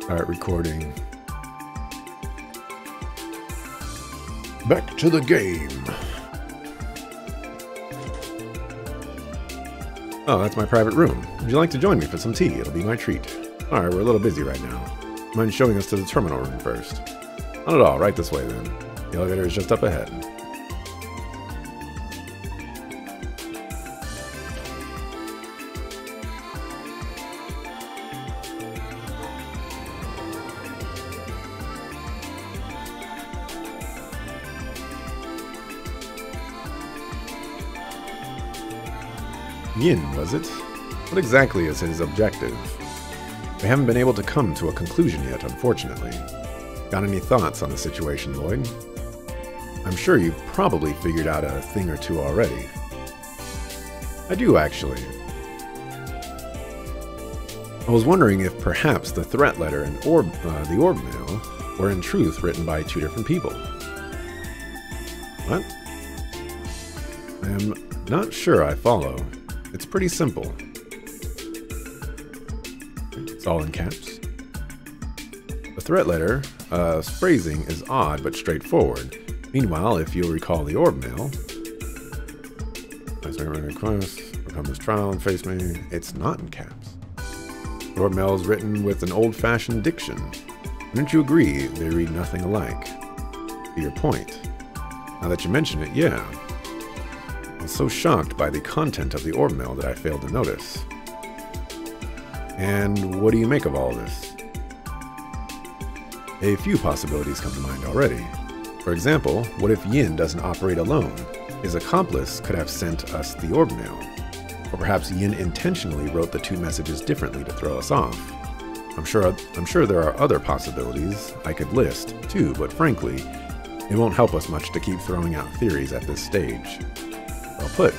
Start recording. Back to the game. Oh, that's my private room. Would you like to join me for some tea? It'll be my treat. Alright, we're a little busy right now. Mind showing us to the terminal room first? Not at all, right this way then. The elevator is just up ahead. Yin, was it? What exactly is his objective? We haven't been able to come to a conclusion yet, unfortunately. Got any thoughts on the situation, Lloyd? I'm sure you've probably figured out a thing or two already. I do, actually. I was wondering if perhaps the threat letter and the orb mail were in truth written by two different people. What? I am not sure I follow. It's pretty simple. It's all in caps. The threat letter phrasing is odd but straightforward. Meanwhile, if you'll recall the orb mail, I certainly request become this trial and face me. It's not in caps. The orb mail is written with an old-fashioned diction. Wouldn't you agree they read nothing alike? To your point. Now that you mention it, yeah. I was so shocked by the content of the orb mail that I failed to notice. And what do you make of all this? A few possibilities come to mind already. For example, what if Yin doesn't operate alone? His accomplice could have sent us the orb mail. Or perhaps Yin intentionally wrote the two messages differently to throw us off. I'm sure there are other possibilities I could list, too, but frankly, it won't help us much to keep throwing out theories at this stage. Well put.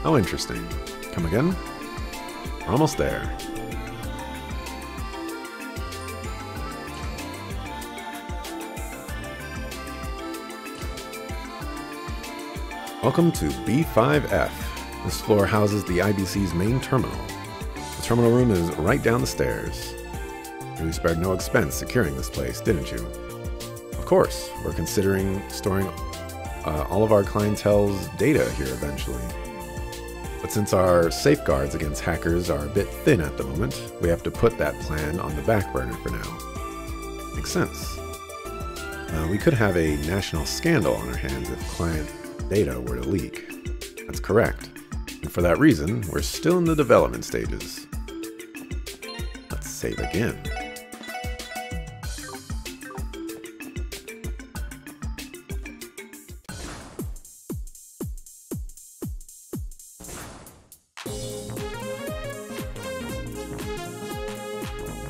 How interesting. Come again? We're almost there. Welcome to B5F. This floor houses the IBC's main terminal. The terminal room is right down the stairs. You spared no expense securing this place, didn't you? Of course, we're considering storing all of our clientele's data here eventually. But since our safeguards against hackers are a bit thin at the moment, we have to put that plan on the back burner for now. Makes sense. We could have a national scandal on our hands if client data were to leak. That's correct. And for that reason, we're still in the development stages. Let's save again.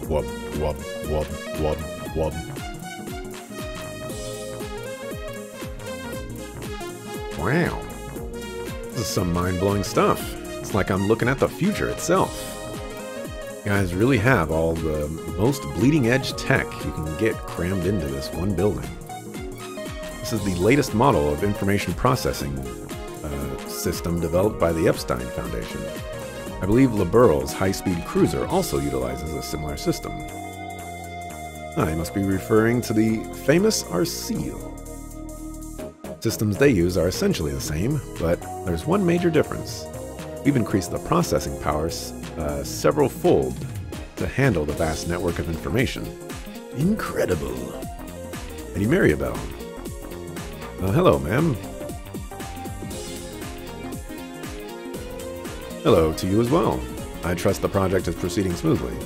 Wub, wub, wub, wub, wub. Wow. This is some mind-blowing stuff. It's like I'm looking at the future itself. You guys really have all the most bleeding-edge tech you can get crammed into this one building. This is the latest model of information processing system developed by the Epstein Foundation. I believe Liberal's high-speed cruiser also utilizes a similar system. I must be referring to the famous Arceel. Systems they use are essentially the same, but there's one major difference. We've increased the processing powers several-fold to handle the vast network of information. Incredible! Lady Maribel. Hello, ma'am. Hello to you as well. I trust the project is proceeding smoothly.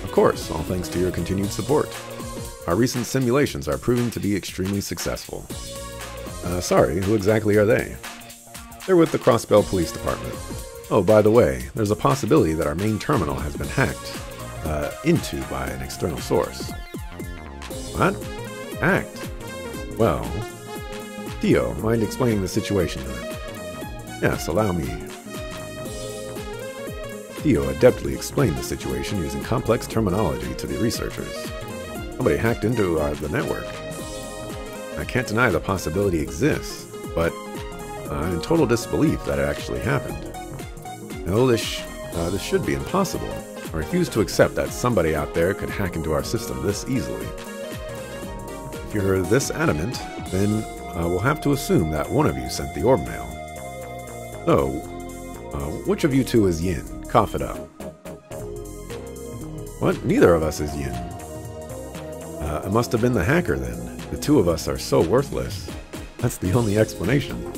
Of course, all thanks to your continued support. Our recent simulations are proving to be extremely successful. Sorry, who exactly are they? They're with the Crossbell Police Department. Oh, by the way, there's a possibility that our main terminal has been hacked into by an external source. What? Hacked? Well, Theo, mind explaining the situation then? Yes, allow me. Theo adeptly explained the situation using complex terminology to the researchers. Somebody hacked into the network. I can't deny the possibility exists, but I'm in total disbelief that it actually happened. No, this should be impossible. I refuse to accept that somebody out there could hack into our system this easily. If you're this adamant, then we'll have to assume that one of you sent the orb mail. So, which of you two is Yin? Cough it up. What? Neither of us is Yin. It must have been the hacker then. The two of us are so worthless. That's the only explanation.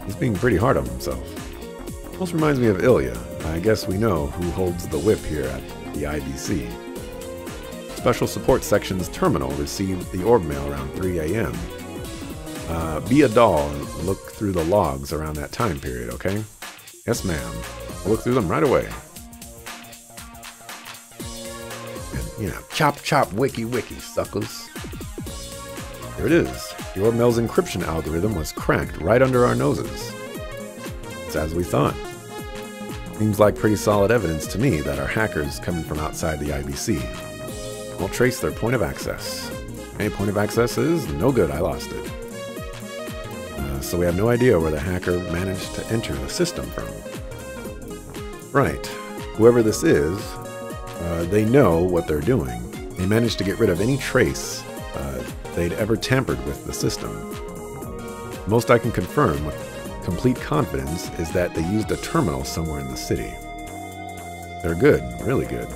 He's being pretty hard on himself. Almost reminds me of Ilya. I guess we know who holds the whip here at the IBC. Special Support Section's terminal received the orb mail around 3 a.m. Be a doll and look through the logs around that time period, okay? Yes, ma'am. I'll look through them right away. And, chop chop wiki wiki, suckers. There it is. The orb mail's encryption algorithm was cracked right under our noses. It's as we thought. Seems like pretty solid evidence to me that our hackers coming from outside the IBC. I'll trace their point of access. Any point of access is no good, I lost it. So we have no idea where the hacker managed to enter the system from. Right. Whoever this is, they know what they're doing. They managed to get rid of any trace they'd ever tampered with the system. Most I can confirm with complete confidence is that they used a terminal somewhere in the city. They're good, really good.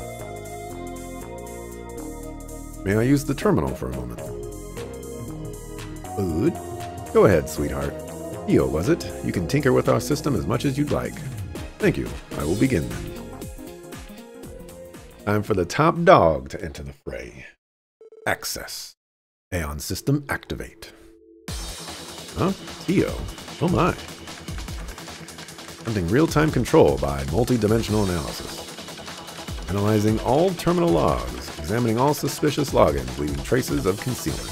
May I use the terminal for a moment? Food? Go ahead, sweetheart. Io, was it? You can tinker with our system as much as you'd like. Thank you. I will begin then. Time for the top dog to enter the fray. Access. Aeon system activate. Huh? Io? Oh my. Hunting real-time control by multi-dimensional analysis. Analyzing all terminal logs. Examining all suspicious logins, leaving traces of concealment.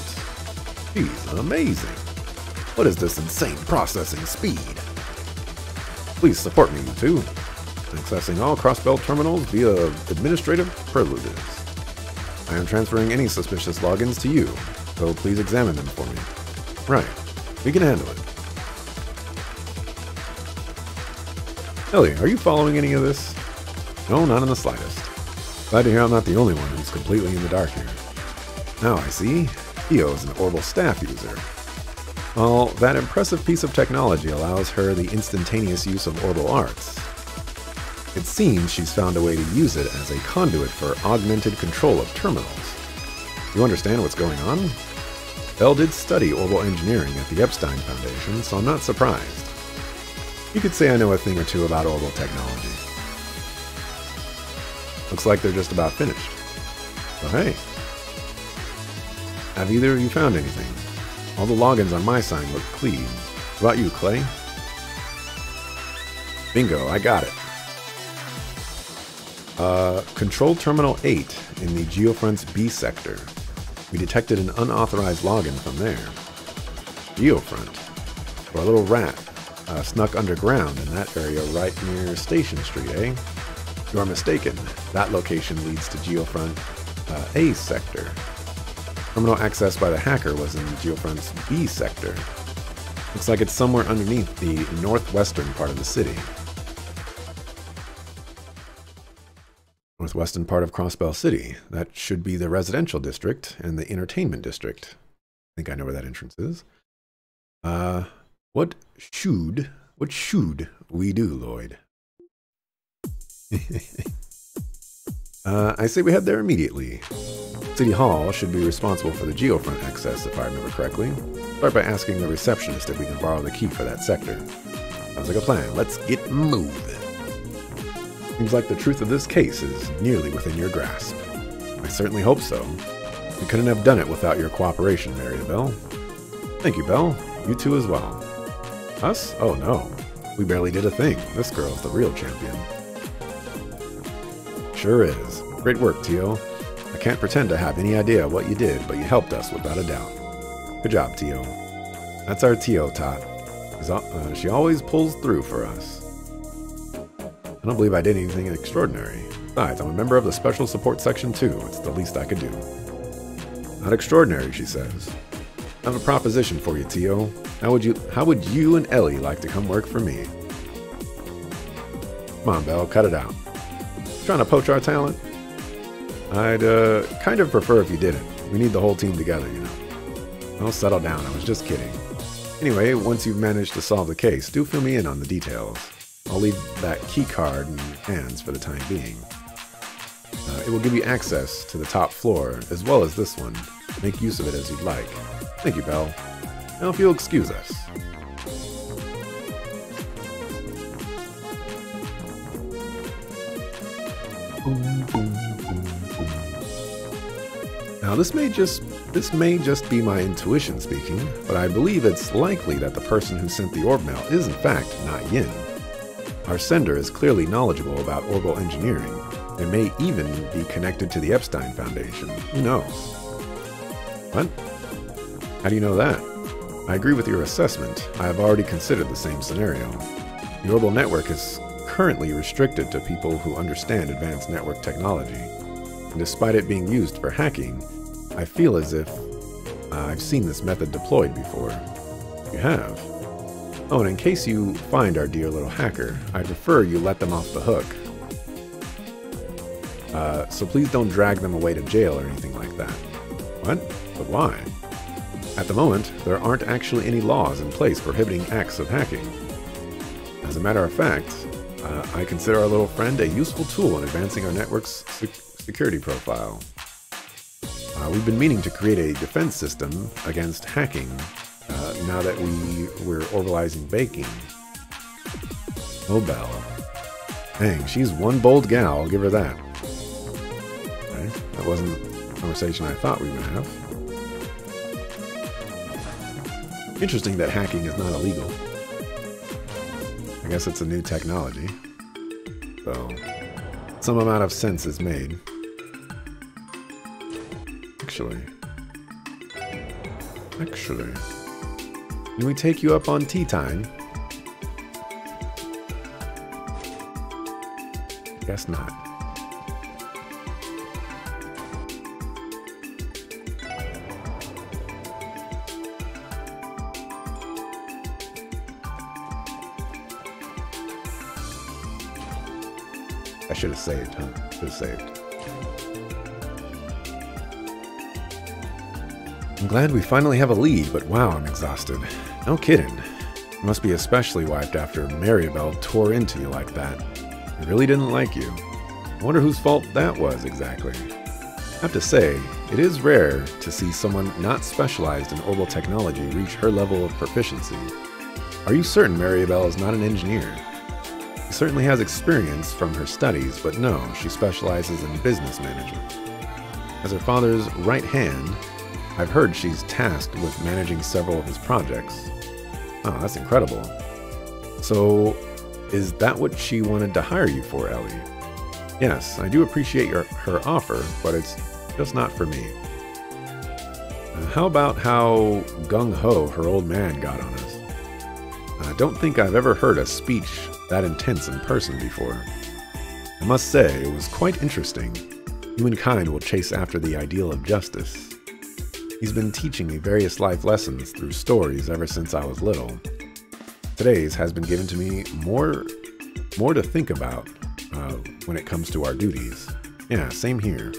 Jeez, amazing. What is this insane processing speed? Please support me, you two. Accessing all Crossbell terminals via administrative privileges. I am transferring any suspicious logins to you, so please examine them for me. Right. We can handle it. Ellie, are you following any of this? No, not in the slightest. Glad to hear I'm not the only one who's completely in the dark here. Now I see. Io is an Orbital staff user. Well, that impressive piece of technology allows her the instantaneous use of Orbital arts. It seems she's found a way to use it as a conduit for augmented control of terminals. You understand what's going on? Bell did study orbital engineering at the Epstein Foundation, so I'm not surprised. You could say I know a thing or two about orbital technology. Looks like they're just about finished. So hey. Have either of you found anything? All the logins on my sign look clean. What about you, Clay? Bingo, I got it. Control Terminal 8 in the Geofront's B sector. We detected an unauthorized login from there. Geofront? Or a little rat snuck underground in that area right near Station Street, eh? You are mistaken. That location leads to Geofront A sector. Terminal access by the hacker was in Geofront's B sector. Looks like it's somewhere underneath the northwestern part of the city. Northwestern part of Crossbell City. That should be the residential district and the entertainment district. I think I know where that entrance is. What should we do, Lloyd? I say we head there immediately. City Hall should be responsible for the Geofront access, if I remember correctly. Start by asking the receptionist if we can borrow the key for that sector. Sounds like a plan. Let's get moving. Seems like the truth of this case is nearly within your grasp. I certainly hope so. We couldn't have done it without your cooperation, Mariabelle. Thank you, Belle. You too as well. Us? Oh no. We barely did a thing. This girl's the real champion. Sure is. Great work, Tio. I can't pretend to have any idea what you did, but you helped us without a doubt. Good job, Tio. That's our Tio, Tot. She always pulls through for us. I don't believe I did anything extraordinary. Besides, I'm a member of the Special Support Section too. It's the least I could do. Not extraordinary, she says. I have a proposition for you, Tio. How would you and Ellie like to come work for me? Come on, Belle, cut it out. Trying to poach our talent? I'd kind of prefer if you didn't. We need the whole team together, you know. I'll settle down, I was just kidding. Anyway, once you've managed to solve the case, do fill me in on the details. I'll leave that key card in your hands for the time being. It will give you access to the top floor, as well as this one. Make use of it as you'd like. Thank you, Belle. Now if you'll excuse us. Now this may just be my intuition speaking, but I believe it's likely that the person who sent the orb mail is in fact not Yin. Our sender is clearly knowledgeable about orbital engineering, and may even be connected to the Epstein Foundation. Who knows? What? How do you know that? I agree with your assessment. I have already considered the same scenario. The orbital network is currently restricted to people who understand advanced network technology, and despite it being used for hacking, I feel as if I've seen this method deployed before. You have? Oh, and in case you find our dear little hacker, I'd prefer you let them off the hook. So please don't drag them away to jail or anything like that. What? But why? At the moment, there aren't actually any laws in place prohibiting acts of hacking. As a matter of fact, I consider our little friend a useful tool in advancing our network's security profile. We've been meaning to create a defense system against hacking now that we're orbalizing baking. Oh, Belle. Dang, she's one bold gal, I'll give her that. Okay, that wasn't the conversation I thought we would have. Interesting that hacking is not illegal. I guess it's a new technology. So, some amount of sense is made. Actually, can we take you up on tea time? Guess not. I should have saved, huh? Should have saved. I'm glad we finally have a lead, but wow, I'm exhausted. No kidding. You must be especially wiped after Maribel tore into you like that. I really didn't like you. I wonder whose fault that was exactly. I have to say, it is rare to see someone not specialized in orbital technology reach her level of proficiency. Are you certain Maribel is not an engineer? She certainly has experience from her studies, but no, she specializes in business management. As her father's right hand, I've heard she's tasked with managing several of his projects. Oh, that's incredible. So, is that what she wanted to hire you for, Ellie? Yes, I do appreciate her offer, but it's just not for me. How about how gung-ho her old man got on us? I don't think I've ever heard a speech that intense in person before. I must say, it was quite interesting. Humankind will chase after the ideal of justice. He's been teaching me various life lessons through stories ever since I was little. Today's has been given to me more to think about when it comes to our duties. Yeah, same here.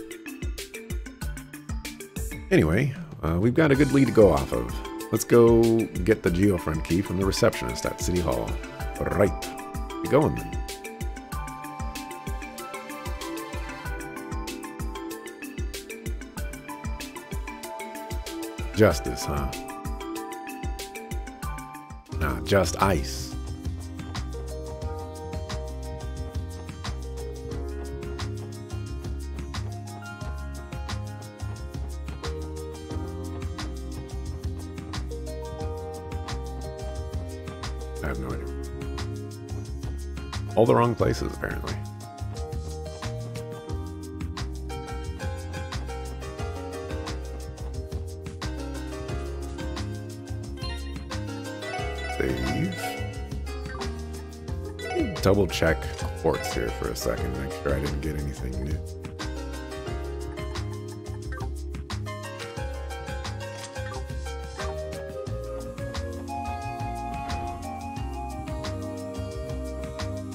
Anyway, we've got a good lead to go off of. Let's go get the geofriend key from the receptionist at City Hall. Right. Get going then. Justice, huh? Nah, just ice. I have no idea. All the wrong places, apparently. Double check ports here for a second, make sure I didn't get anything new.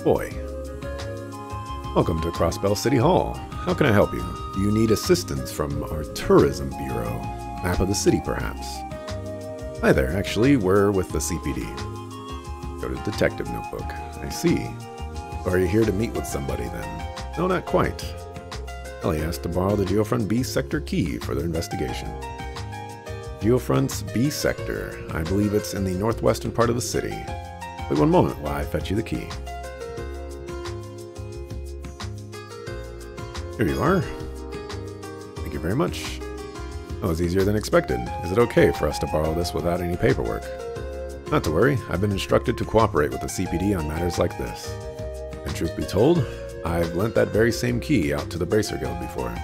Boy. Welcome to Crossbell City Hall. How can I help you? Do you need assistance from our tourism bureau? Map of the city, perhaps? Hi there, actually, we're with the CPD. Go to Detective Notebook. I see. Are you here to meet with somebody then? No, not quite. Ellie asked to borrow the Geofront B sector key for their investigation. Geofront's B sector. I believe it's in the northwestern part of the city. Wait one moment while I fetch you the key. Here you are. Thank you very much. That was easier than expected. Is it okay for us to borrow this without any paperwork? Not to worry, I've been instructed to cooperate with the CPD on matters like this. And truth be told, I've lent that very same key out to the Bracer Guild before.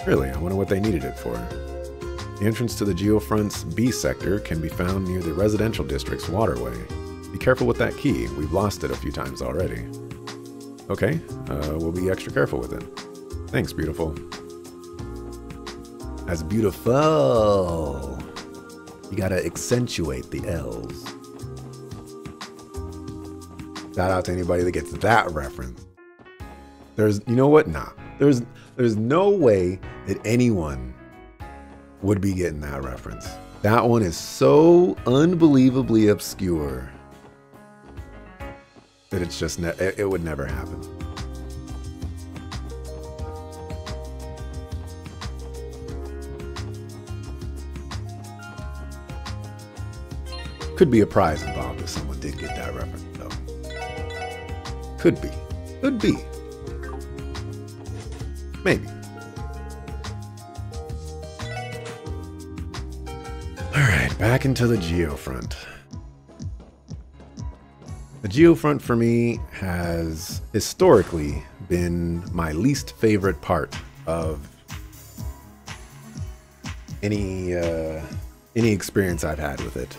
Really, I wonder what they needed it for. The entrance to the Geofront's B sector can be found near the residential district's waterway. Be careful with that key, we've lost it a few times already. Okay, we'll be extra careful with it. Thanks, beautiful. That's beautiful. You gotta accentuate the L's. Shout out to anybody that gets that reference. You know what? Nah. There's no way that anyone would be getting that reference. That one is so unbelievably obscure that it's just it would never happen. Could be a prize involved if someone did get that reference, though. Could be. Could be. Maybe. Alright, back into the Geofront. The Geofront for me has historically been my least favorite part of any experience I've had with it.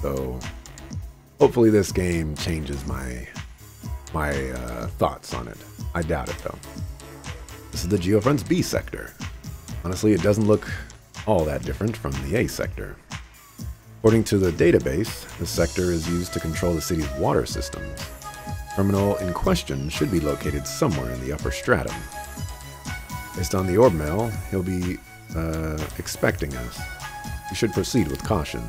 So hopefully this game changes my thoughts on it. I doubt it though. This is the Geofront's B sector. Honestly, it doesn't look all that different from the A sector. According to the database, this sector is used to control the city's water systems. The terminal in question should be located somewhere in the upper stratum. Based on the orb mail, he'll be expecting us. We should proceed with caution.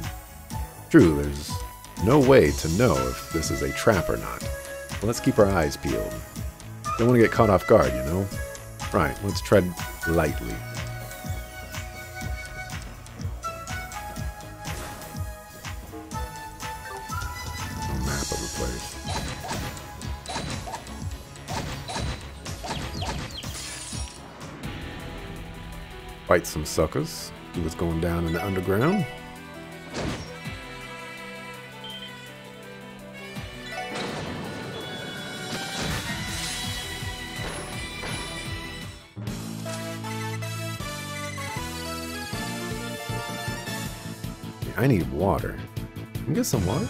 True, there's no way to know if this is a trap or not. But let's keep our eyes peeled. Don't want to get caught off guard, you know? Right, let's tread lightly. A map of the place. Fight some suckers. See what's going down in the underground. I need water. Can I get some water?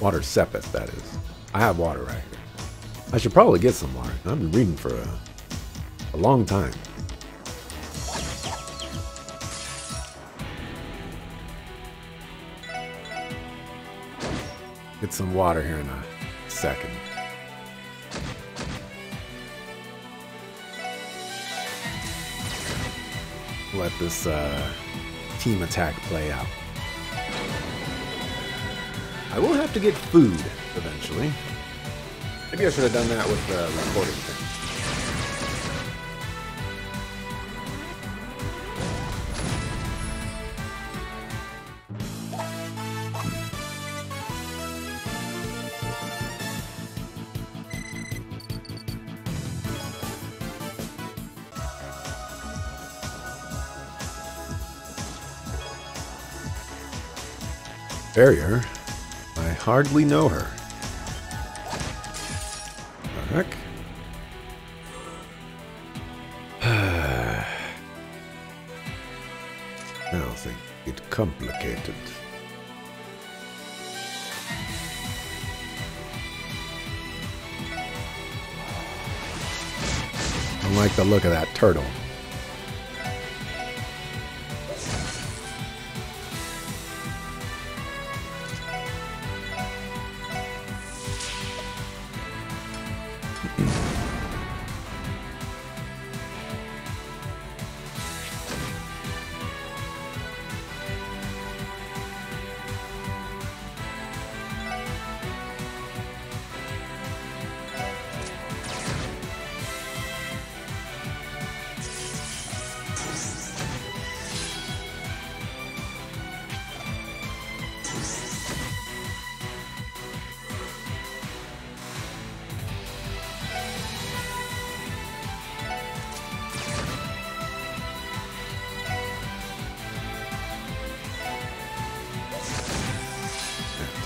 Water sepet, that is. I have water right here. I should probably get some water. I've been reading for a long time. Get some water here in a second. Let this team attack play out. I will have to get food eventually. Maybe I should have done that with the recording thing. Barrier? I hardly know her. The heck? Now things get complicated. I don't like the look of that turtle.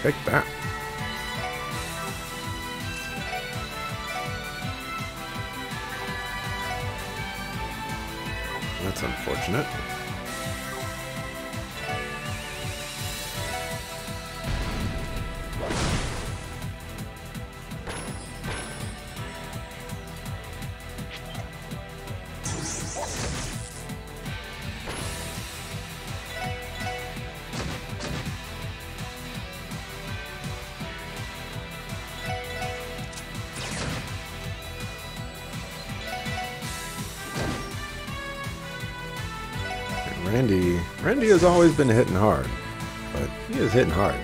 Take that. That's unfortunate. Randy has always been hitting hard, but he is hitting hard.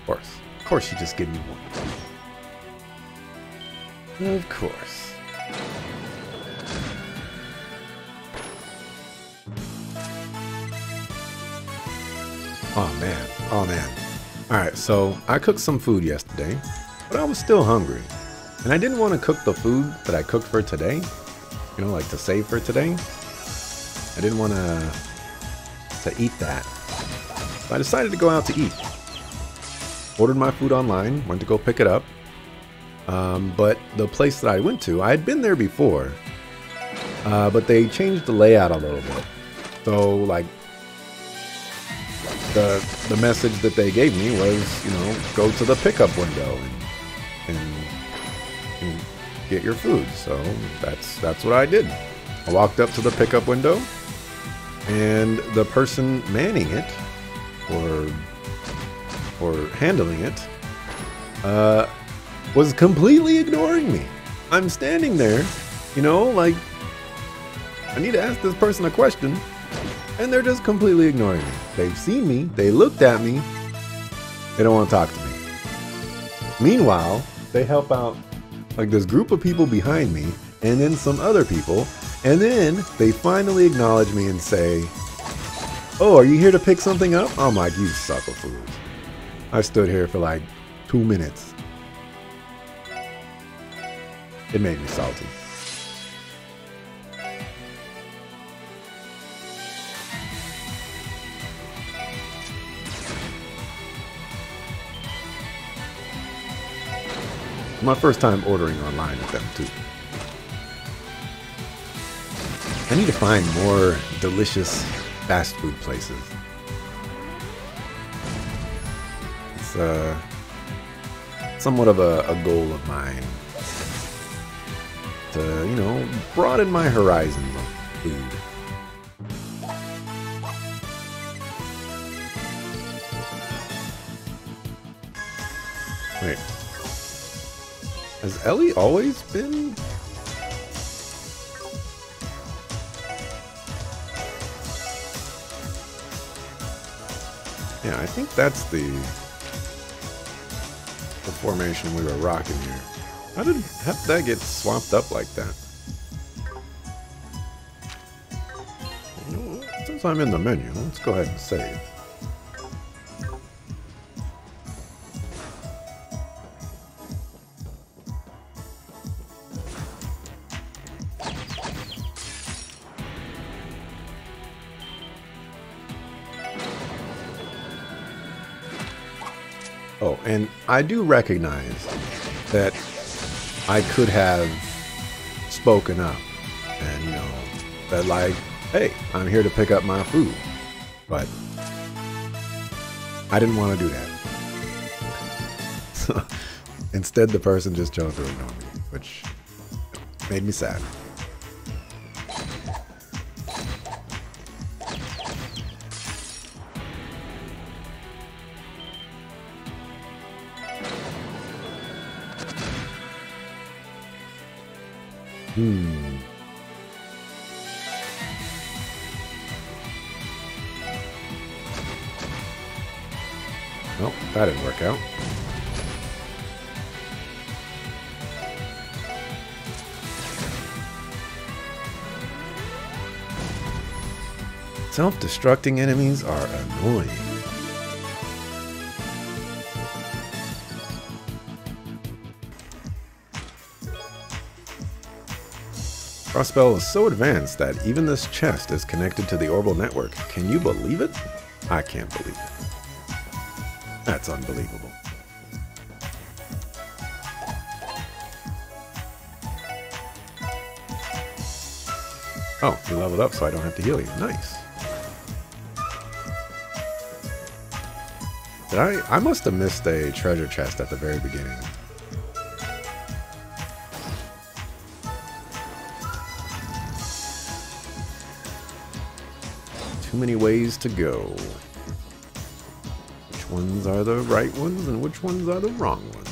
Of course you just give me one. Of course. Oh man. Oh man. Alright, so I cooked some food yesterday, but I was still hungry. And I didn't want to cook the food that I cooked for today. You know, like to save for today. I didn't want to eat that. So I decided to go out to eat. Ordered my food online, went to go pick it up. But the place that I went to, I had been there before, but they changed the layout a little bit. So, like, the message that they gave me was, you know, go to the pickup window and get your food. So that's what I did. I walked up to the pickup window, and the person manning it, or handling it, was completely ignoring me. I'm standing there, you know, like, I need to ask this person a question, and they're just completely ignoring me. They've seen me, they looked at me, they don't want to talk to me. Meanwhile, they help out, like, this group of people behind me, and then some other people, and then they finally acknowledge me and say, "Oh, are you here to pick something up?" I'm like, you sucker fools. I stood here for like 2 minutes. It made me salty. My first time ordering online with them too. I need to find more delicious fast food places. It's somewhat of a goal of mine to, you know, broaden my horizons of food. Wait. Has Ellie always been? Yeah, I think that's the formation we were rocking here. How did that get swapped up like that? You know, since I'm in the menu, let's go ahead and save. Oh, and I do recognize that I could have spoken up and, you know, that like, hey, I'm here to pick up my food. But I didn't want to do that. So instead, the person just chose to ignore me, which made me sad. Nope, that didn't work out. Self-destructing enemies are annoying. Crossbell is so advanced that even this chest is connected to the Orbital network. Can you believe it? I can't believe it. That's unbelievable. Oh, you leveled up so I don't have to heal you. Nice. I must have missed a treasure chest at the very beginning. Too many ways to go. Which ones are the right ones and which ones are the wrong ones?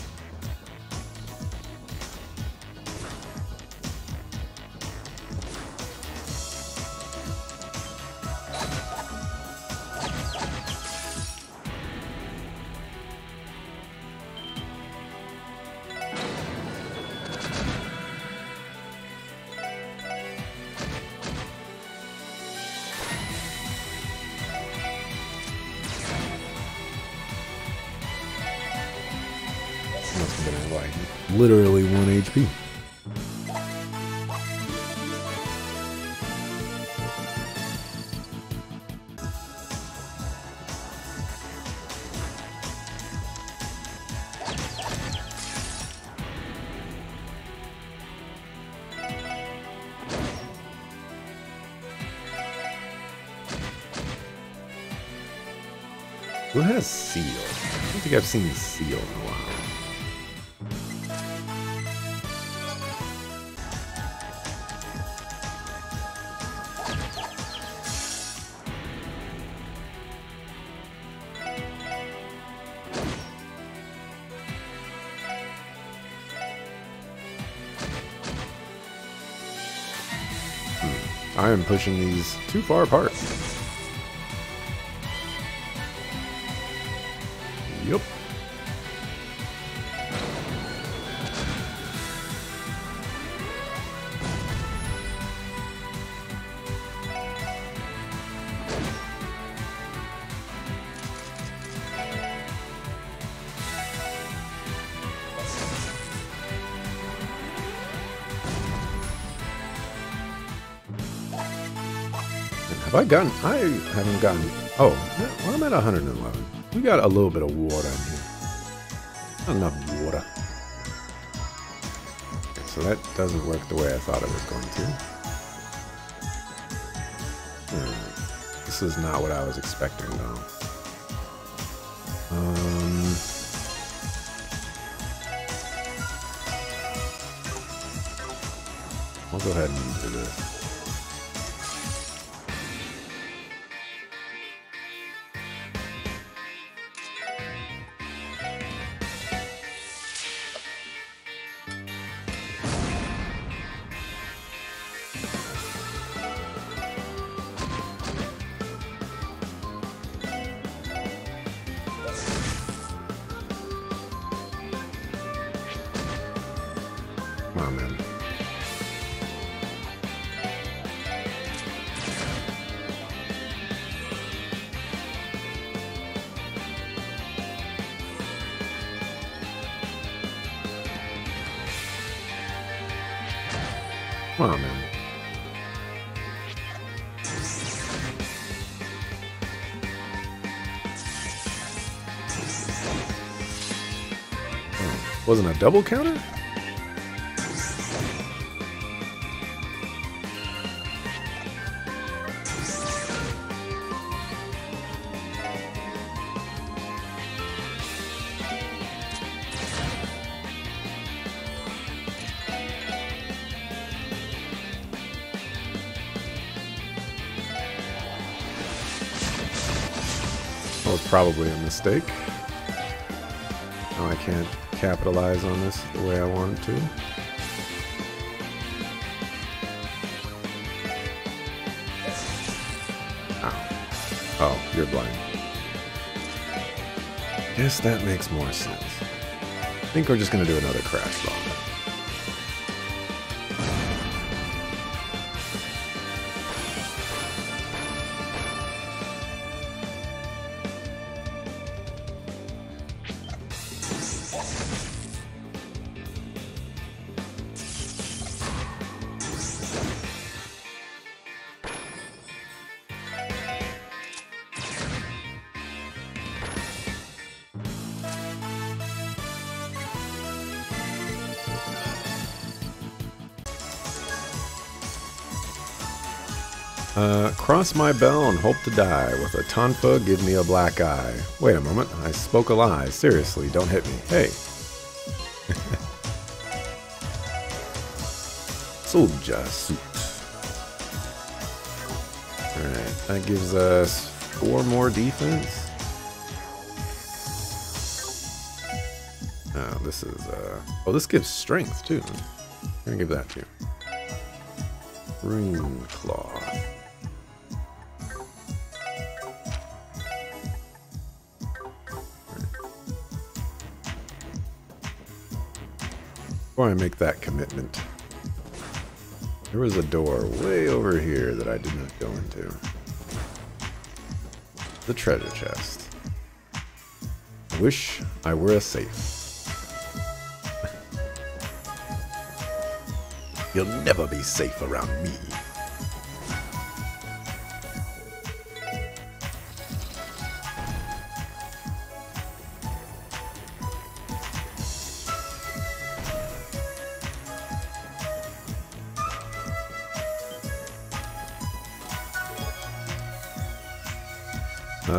Literally 1 HP. Who has Seal? I don't think I've seen Seal in a while. I am pushing these too far apart. Yep. Have I gotten... I haven't gotten... Oh, well, I'm at 111. We got a little bit of water in here. Not enough water. Okay, so that doesn't work the way I thought it was going to. This is not what I was expecting, though. I'll go ahead and do this. Come on, man. Come on, man. Oh, wasn't a double counter? That was probably a mistake. Now I can't capitalize on this the way I wanted to. Ow. Oh, you're blind. Guess that makes more sense. I think we're just gonna do another crash bomb. Cross my bell and hope to die. With a tonfa, give me a black eye. Wait a moment, I spoke a lie. Seriously, don't hit me. Hey. Soldier suit. Alright, that gives us 4 more defense. Oh, this is, oh, this gives strength, too. I'm gonna give that to you. Rune Claw. Before I make that commitment, there was a door way over here that I did not go into. The treasure chest. I wish I were a safe. You'll never be safe around me.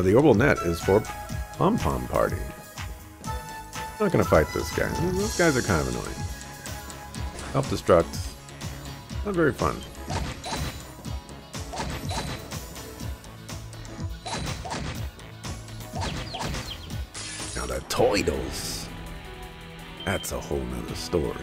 The orbital net is for Pom Pom Party. I'm not gonna fight this guy. Those guys are kind of annoying. Self-destruct. Not very fun. Now the Toidles. That's a whole nother story.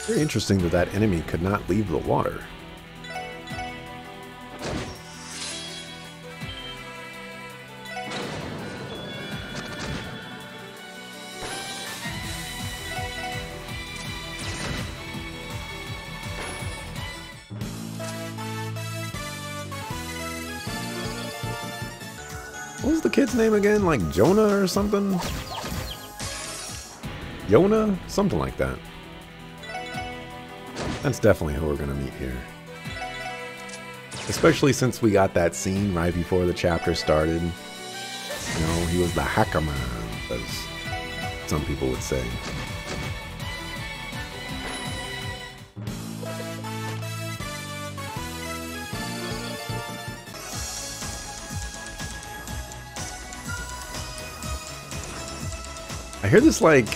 Very interesting that that enemy could not leave the water. What was the kid's name again? Like Jonah or something? Yona? Something like that. That's definitely who we're going to meet here. Especially since we got that scene right before the chapter started. You know, he was the hacker man, as some people would say. I hear this like...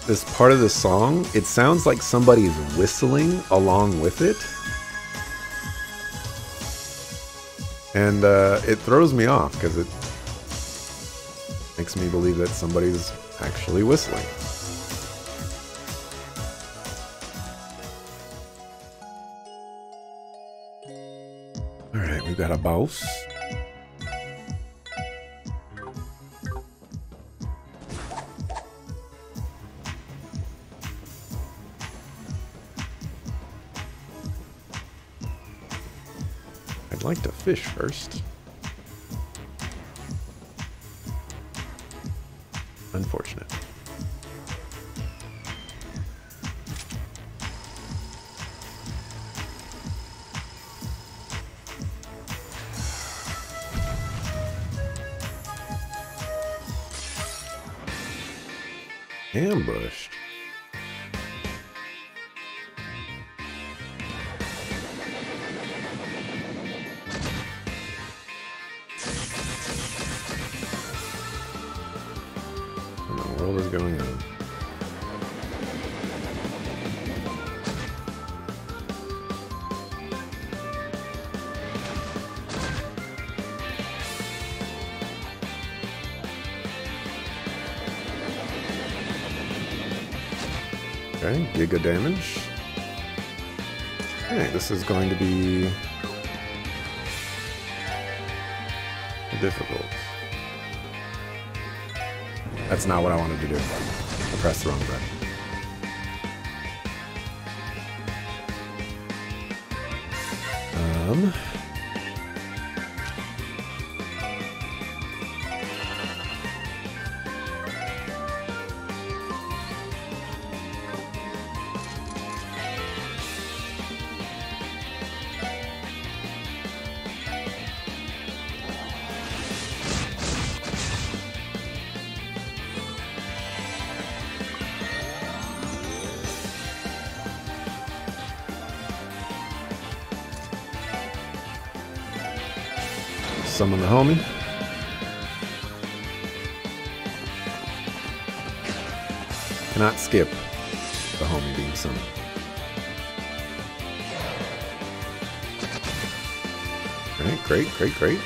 this part of the song, it sounds like somebody's whistling along with it. And it throws me off because it makes me believe that somebody's actually whistling. Alright, we've got a boss. I'd like to fish first. Unfortunate. Ambushed. What the world is going on? Okay, giga damage. Okay, this is going to be Difficult. That's not what I wanted to do. I pressed the wrong button. Summon the homie. Cannot skip the homie being summoned. Alright, great, great, great.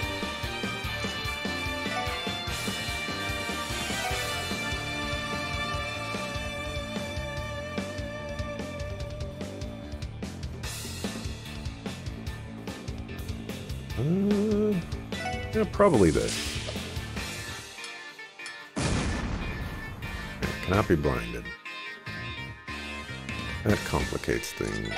Yeah, probably this. Cannot be blinded. That complicates things.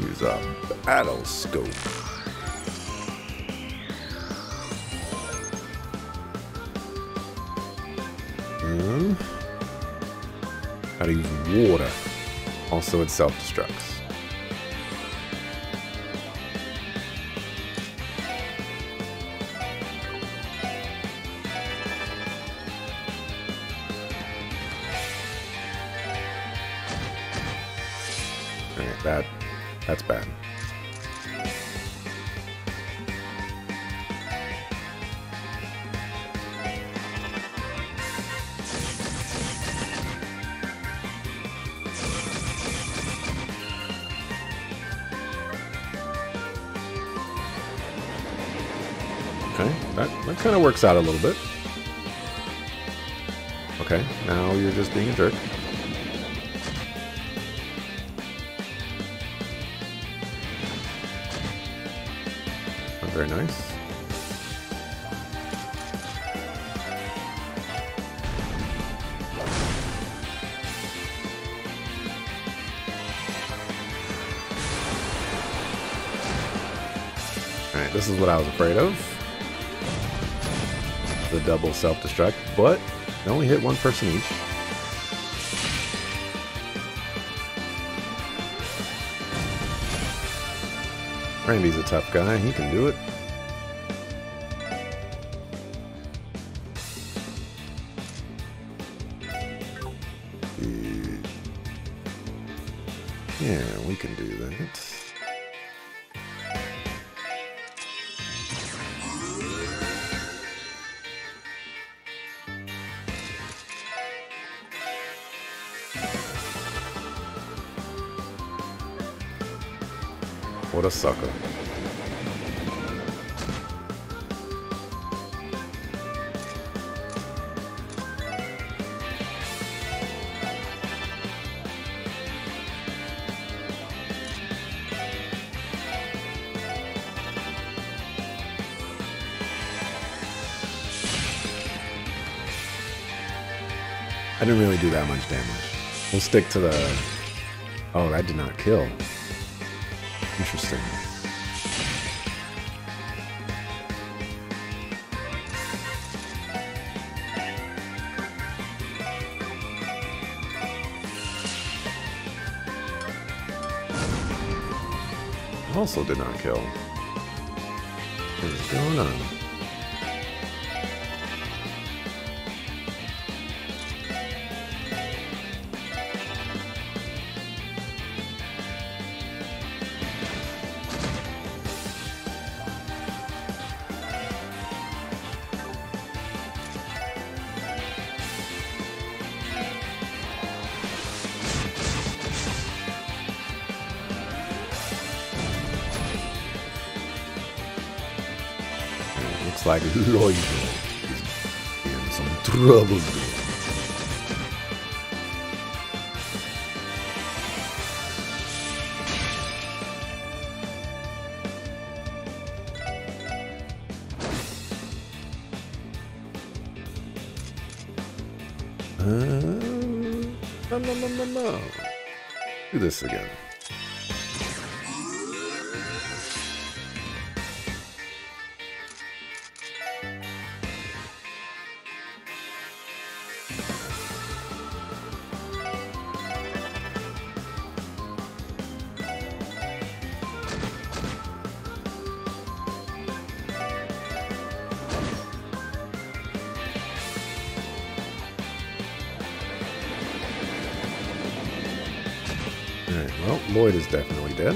Use a battle scope. How to use water. Also, it self-destructs. Alright, that's bad. Okay, that kind of works out a little bit. Okay, now you're just being a jerk. Not very nice. Alright, this is what I was afraid of. The double self-destruct, but they only hit one person each. Randy's a tough guy, he can do it. Yeah, we can do that. What a sucker. I didn't really do that much damage. We'll stick to the... Oh, that did not kill. Interesting. Also did not kill. What is going on? Looks like Lloyd is in some trouble. No. Do this again. Alright, well, Lloyd is definitely dead.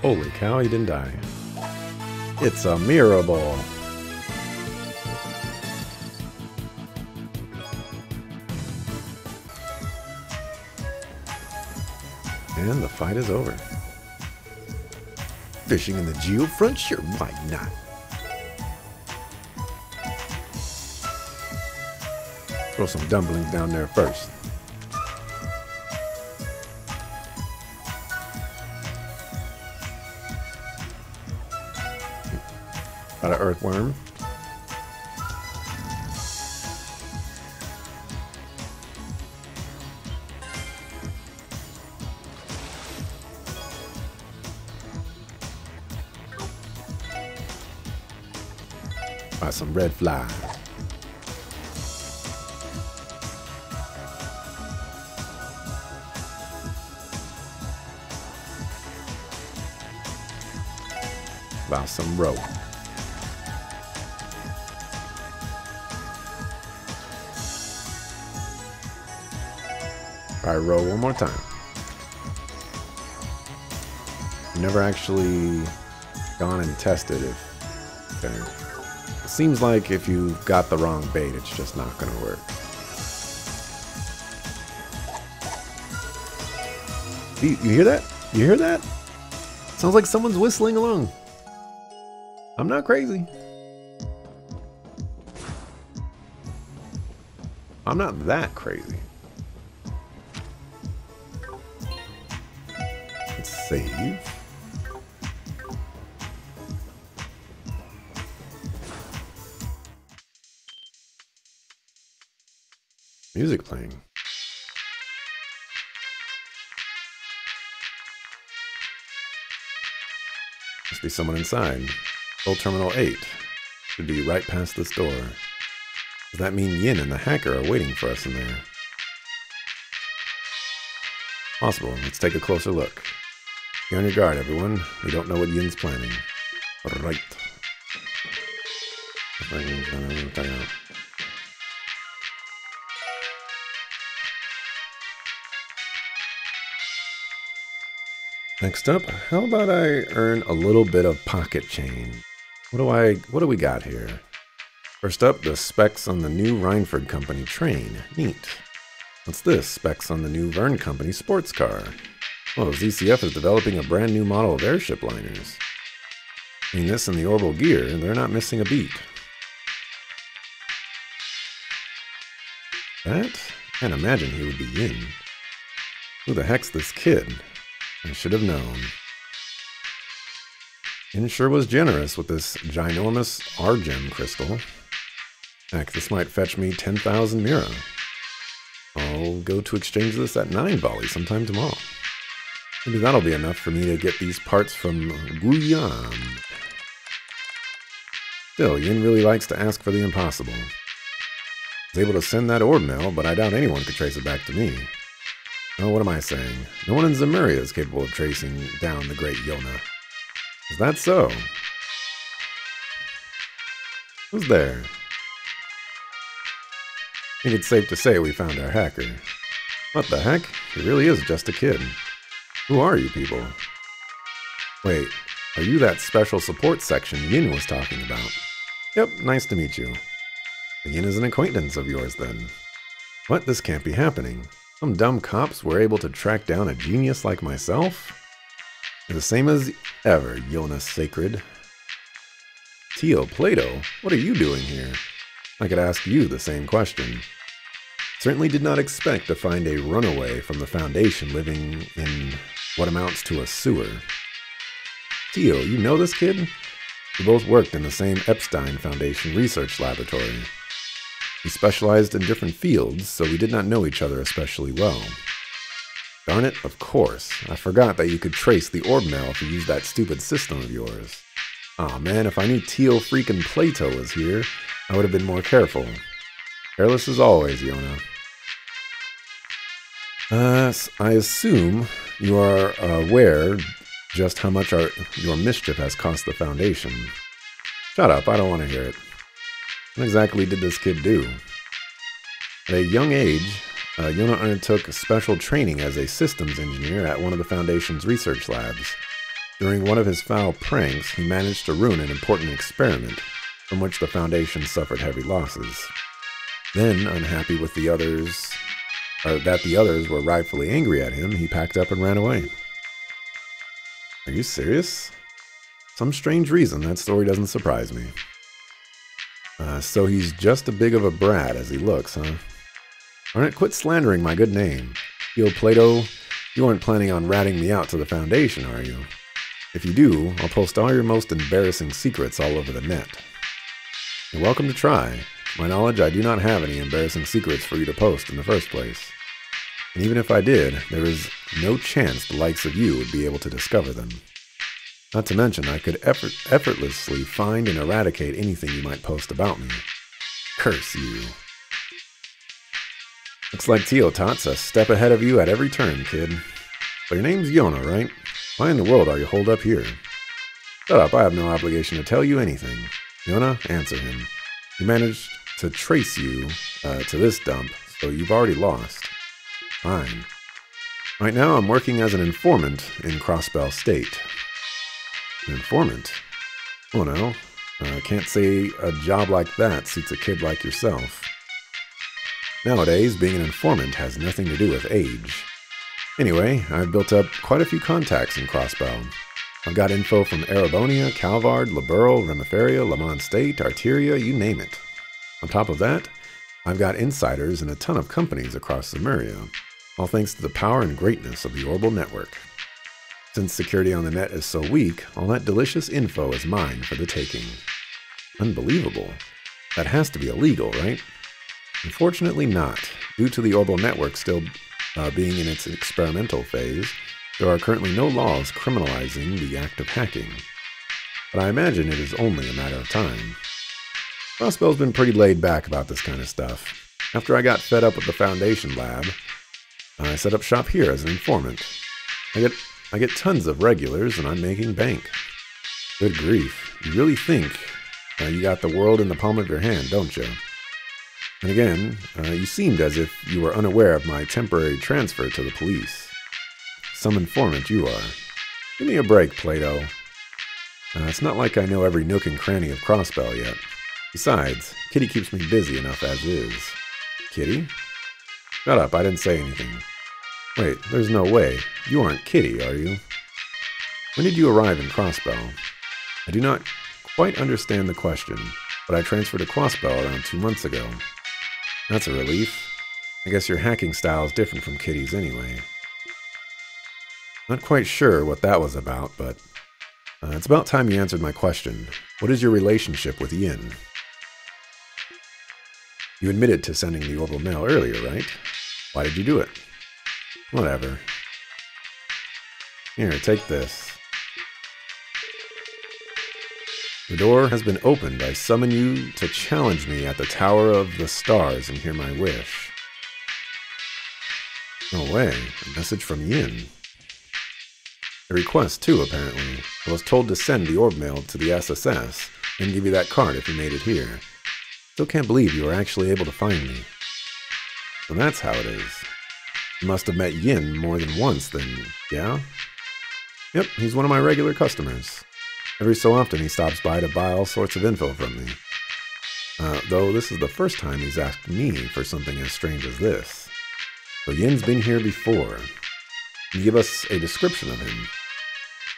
Holy cow, he didn't die. It's a mirror ball. And the fight is over. Fishing in the geofront? Sure, why not? Throw some dumplings down there first. Got an earthworm. Got some red fly. About some rope. All right, roll one more time. Never actually gone and tested if it seems like if you got the wrong bait, it's just not going to work. You hear that? You hear that? Sounds like someone's whistling along. I'm not crazy. I'm not that crazy. Let's save. Music playing. Must be someone inside. Old Terminal 8. Should be right past this door. Does that mean Yin and the hacker are waiting for us in there? Possible. Let's take a closer look. Be on your guard, everyone. We don't know what Yin's planning. Right. Next up, how about I earn a little bit of pocket change? What do we got here? First up, the specs on the new Rhineford Company train. Neat. What's this? Specs on the new Verne Company sports car. Oh, ZCF is developing a brand new model of airship liners. Between this and the orbital gear, they're not missing a beat. That? Can't imagine he would be Yin. Who the heck's this kid? I should have known. Yin sure was generous with this ginormous Argem crystal. Heck, this might fetch me 10,000 Mira. I'll go to exchange this at 9 Bali sometime tomorrow. Maybe that'll be enough for me to get these parts from Guiyam. Still, Yin really likes to ask for the impossible. I was able to send that orb mail, but I doubt anyone could trace it back to me. Oh, what am I saying? No one in Zemuria is capable of tracing down the great Yona. Is that so? Who's there? I think it's safe to say we found our hacker. What the heck? He really is just a kid. Who are you people? Wait, are you that special support section Yin was talking about? Yep, nice to meet you. Yin is an acquaintance of yours then. What? This can't be happening. Some dumb cops were able to track down a genius like myself? The same as ever, Yona Sacred. Tio Plato, what are you doing here? I could ask you the same question. Certainly did not expect to find a runaway from the Foundation living in what amounts to a sewer. Teal, you know this kid? We both worked in the same Epstein Foundation research laboratory. We specialized in different fields, so we did not know each other especially well. Darn it, of course. I forgot that you could trace the orb mail if you used that stupid system of yours. Aw man, if I knew Teal freaking Plato was here, I would have been more careful. Careless as always, Yona. I assume you are aware just how much your mischief has cost the Foundation. Shut up, I don't want to hear it. What exactly did this kid do? At a young age, Yona undertook special training as a systems engineer at one of the Foundation's research labs. During one of his foul pranks, he managed to ruin an important experiment, from which the Foundation suffered heavy losses. Then, unhappy with that the others were rightfully angry at him, he packed up and ran away. Are you serious? Some strange reason that story doesn't surprise me. So he's just as big of a brat as he looks, huh? Alright, quit slandering my good name. Yo, Plato, you aren't planning on ratting me out to the Foundation, are you? If you do, I'll post all your most embarrassing secrets all over the net. You're welcome to try. To my knowledge, I do not have any embarrassing secrets for you to post in the first place. And even if I did, there is no chance the likes of you would be able to discover them. Not to mention, I could effortlessly find and eradicate anything you might post about me. Curse you. Looks like Teotot's a step ahead of you at every turn, kid. So your name's Yona, right? Why in the world are you holed up here? Shut up, I have no obligation to tell you anything. Yona, answer him. He managed to trace you to this dump, so you've already lost. Fine. Right now, I'm working as an informant in Crossbell State. An informant? Oh no, I can't say a job like that suits a kid like yourself. Nowadays, being an informant has nothing to do with age. Anyway, I've built up quite a few contacts in Crossbell. I've got info from Erebonia, Calvard, Liberl, Remiferia, Lamont State, Arteria, you name it. On top of that, I've got insiders in a ton of companies across Zemuria, all thanks to the power and greatness of the Orbital Network. Since security on the net is so weak, all that delicious info is mine for the taking. Unbelievable. That has to be illegal, right? Unfortunately not. Due to the Orbital Network still being in its experimental phase, there are currently no laws criminalizing the act of hacking. But I imagine it is only a matter of time. Crossbell's been pretty laid back about this kind of stuff. After I got fed up with the Foundation lab, I set up shop here as an informant. I get tons of regulars and I'm making bank. Good grief. You really think you got the world in the palm of your hand, don't you? And again, you seemed as if you were unaware of my temporary transfer to the police. Some informant you are. Give me a break, Plato. It's not like I know every nook and cranny of Crossbell yet. Besides, Kitty keeps me busy enough as is. Kitty? Shut up, I didn't say anything. Wait, there's no way. You aren't Kitty, are you? When did you arrive in Crossbell? I do not quite understand the question, but I transferred to Crossbell around 2 months ago. That's a relief. I guess your hacking style is different from Kitty's anyway. Not quite sure what that was about, but it's about time you answered my question. What is your relationship with Yin? You admitted to sending the orbital mail earlier, right? Why did you do it? Whatever. Here, take this. The door has been opened. I summon you to challenge me at the Tower of the Stars and hear my wish. No way. A message from Yin. A request, too, apparently. I was told to send the orb mail to the SSS and give you that card if you made it here. Still can't believe you were actually able to find me. So that's how it is. You must have met Yin more than once then, yeah? Yep, he's one of my regular customers. Every so often he stops by to buy all sorts of info from me. Though this is the first time he's asked me for something as strange as this. So Yin's been here before. Can you give us a description of him?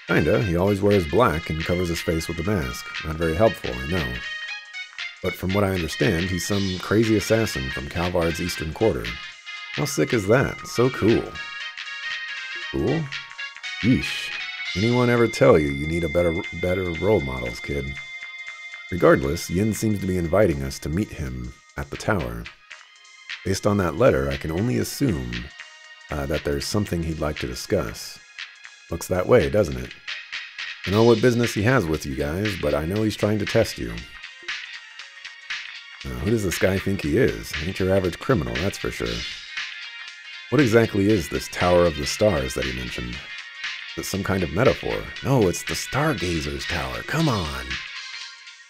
Kinda, he always wears black and covers his face with a mask. Not very helpful, I know. But from what I understand, he's some crazy assassin from Calvard's eastern quarter. How sick is that? So cool. Cool? Yeesh. Anyone ever tell you need a better role models, kid? Regardless, Yin seems to be inviting us to meet him at the tower. Based on that letter, I can only assume that there's something he'd like to discuss. Looks that way, doesn't it? I know what business he has with you guys, but I know he's trying to test you. Who does this guy think he is? Ain't your average criminal, that's for sure. What exactly is this Tower of the Stars that he mentioned? Is it some kind of metaphor? No, it's the Stargazer's Tower. Come on!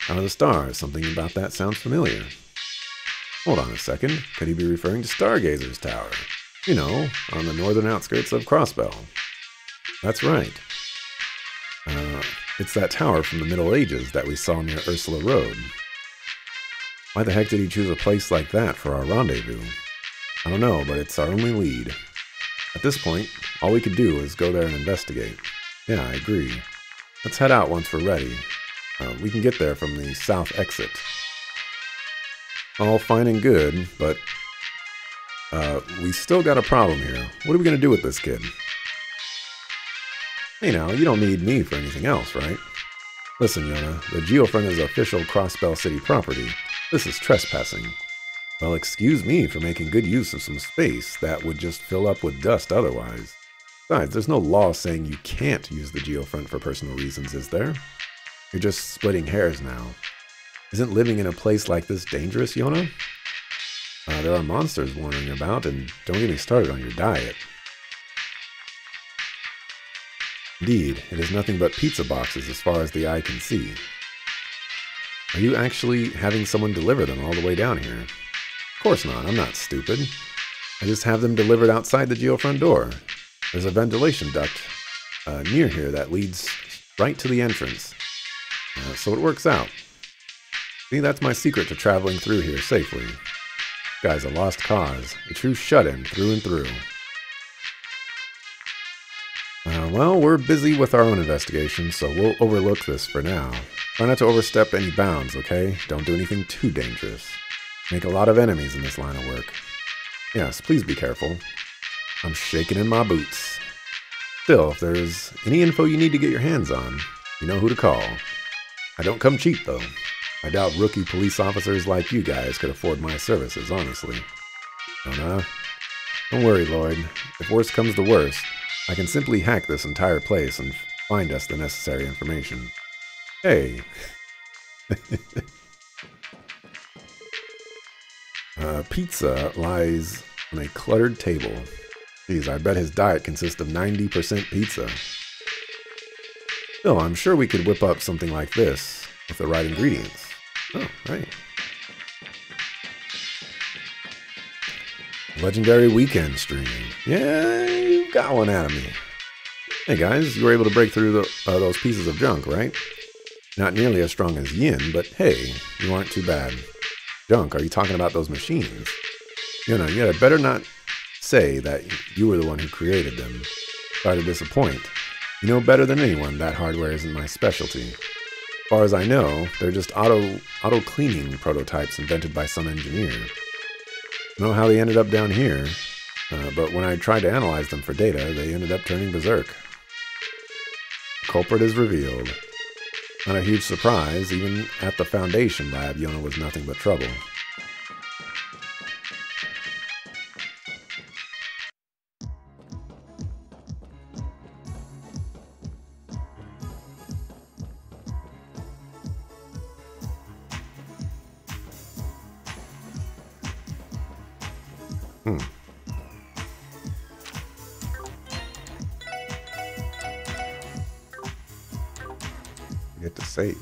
Tower of the Stars. Something about that sounds familiar. Hold on a second. Could he be referring to Stargazer's Tower? You know, on the northern outskirts of Crossbell. That's right. It's that tower from the Middle Ages that we saw near Ursula Road. Why the heck did he choose a place like that for our rendezvous? I don't know, but it's our only lead. At this point, all we could do is go there and investigate. Yeah, I agree. Let's head out once we're ready. We can get there from the south exit. All fine and good, but we still got a problem here. What are we going to do with this kid? Hey now, you don't need me for anything else, right? Listen, Yona, the Geofront is official Crossbell City property. This is trespassing. Well, excuse me for making good use of some space that would just fill up with dust otherwise. Besides, there's no law saying you can't use the Geofront for personal reasons, is there? You're just splitting hairs now. Isn't living in a place like this dangerous, Yona? There are monsters warning about, and don't get me started on your diet. Indeed, it is nothing but pizza boxes as far as the eye can see. Are you actually having someone deliver them all the way down here? Of course not, I'm not stupid. I just have them delivered outside the Geofront door. There's a ventilation duct near here that leads right to the entrance. So it works out. See, that's my secret to traveling through here safely. This guy's a lost cause, a true shut-in through and through. Well, we're busy with our own investigation, so we'll overlook this for now. Try not to overstep any bounds, okay? Don't do anything too dangerous. Make a lot of enemies in this line of work. Yes, please be careful. I'm shaking in my boots. Still, if there's any info you need to get your hands on, you know who to call. I don't come cheap, though. I doubt rookie police officers like you guys could afford my services, honestly. Don't worry, Lloyd. If worst comes to worst, I can simply hack this entire place and find us the necessary information. Hey. Pizza lies on a cluttered table. Geez, I bet his diet consists of 90% pizza. Still, I'm sure we could whip up something like this with the right ingredients. Oh, right. Legendary weekend streaming. Yeah, you got one out of me. Hey guys, you were able to break through those pieces of junk, right? Not nearly as strong as Yin, but hey, you aren't too bad. Junk, are you talking about those machines? You know, you had better not say that you were the one who created them. Sorry to disappoint. You know better than anyone that hardware isn't my specialty. As far as I know, they're just auto-cleaning prototypes invented by some engineer. I don't know how they ended up down here, but when I tried to analyze them for data, they ended up turning berserk. The culprit is revealed. Not a huge surprise, even at the Foundation lab, Yona was nothing but trouble. Get to save.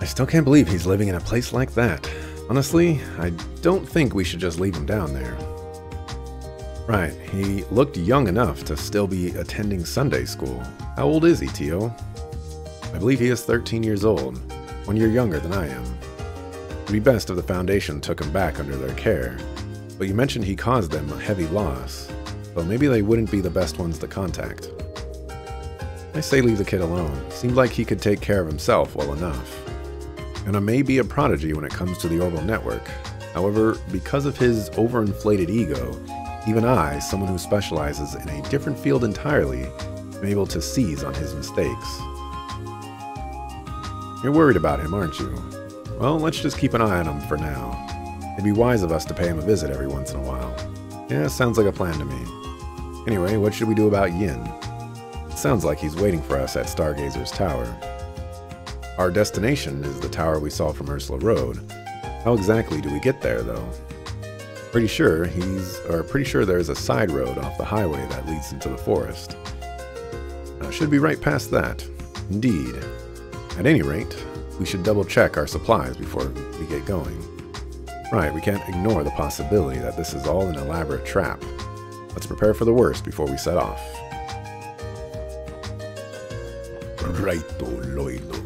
I still can't believe he's living in a place like that. Honestly, I don't think we should just leave him down there. Right, he looked young enough to still be attending Sunday school. How old is he, Tio? I believe he is 13 years old, 1 year younger than I am. It would be best if the Foundation took him back under their care, but you mentioned he caused them a heavy loss, so maybe they wouldn't be the best ones to contact. I say leave the kid alone. Seemed like he could take care of himself well enough. and may be a prodigy when it comes to the orbital network. However, because of his overinflated ego, even I, someone who specializes in a different field entirely, am able to seize on his mistakes. You're worried about him, aren't you? Well, let's just keep an eye on him for now. It'd be wise of us to pay him a visit every once in a while. Yeah, sounds like a plan to me. Anyway, what should we do about Yin? It sounds like he's waiting for us at Stargazer's tower. Our destination is the tower we saw from Ursula Road. How exactly do we get there, though? Pretty sure there's a side road off the highway that leads into the forest. Should be right past that. Indeed. At any rate, we should double check our supplies before we get going. Right, we can't ignore the possibility that this is all an elaborate trap. Let's prepare for the worst before we set off. Righto, Loilo.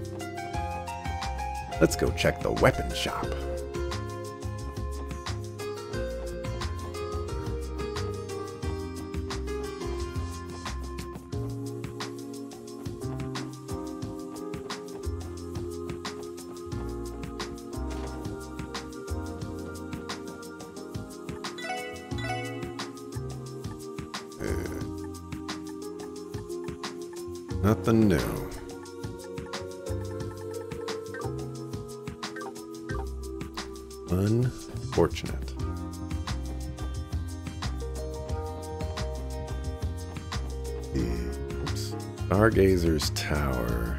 Let's go check the weapon shop. Nothing new. Unfortunate. Oops. Stargazer's tower.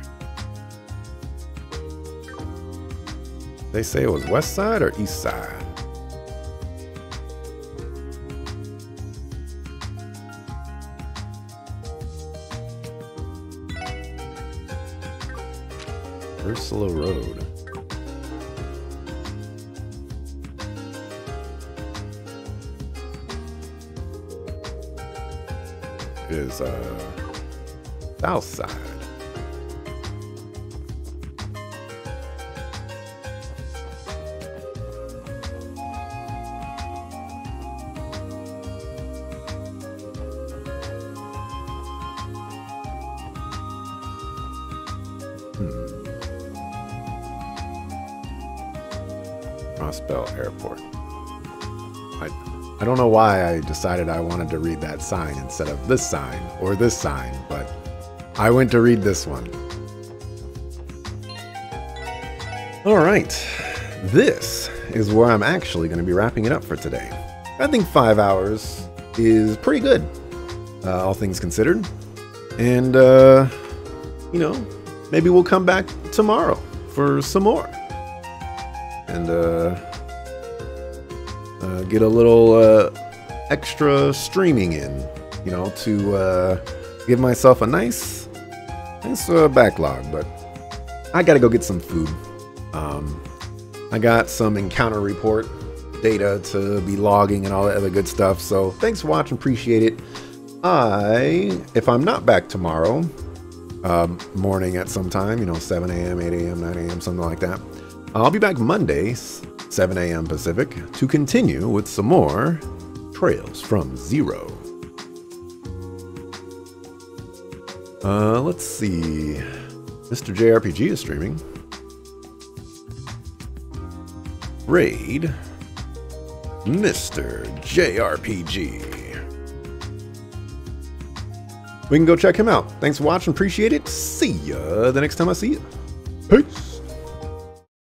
They say it was west side or east side? Ursula Road. Is south side. Crossbell Airport. I don't know why I decided I wanted to read that sign instead of this sign or this sign, but I went to read this one. All right, this is where I'm actually going to be wrapping it up for today. I think 5 hours is pretty good, all things considered. And, you know, maybe we'll come back tomorrow for some more. And, get a little extra streaming in, you know, to give myself a nice backlog. But I gotta go get some food. I got some encounter report data to be logging and all that other good stuff. So thanks for watching, appreciate it. If I'm not back tomorrow morning at some time, you know, 7 a.m., 8 a.m., 9 a.m., something like that, I'll be back Monday, 7 a.m. Pacific, to continue with some more Trails from Zero. Let's see. Mr. JRPG is streaming. Raid Mr. JRPG. We can go check him out. Thanks for watching, appreciate it. See ya the next time I see you. Peace.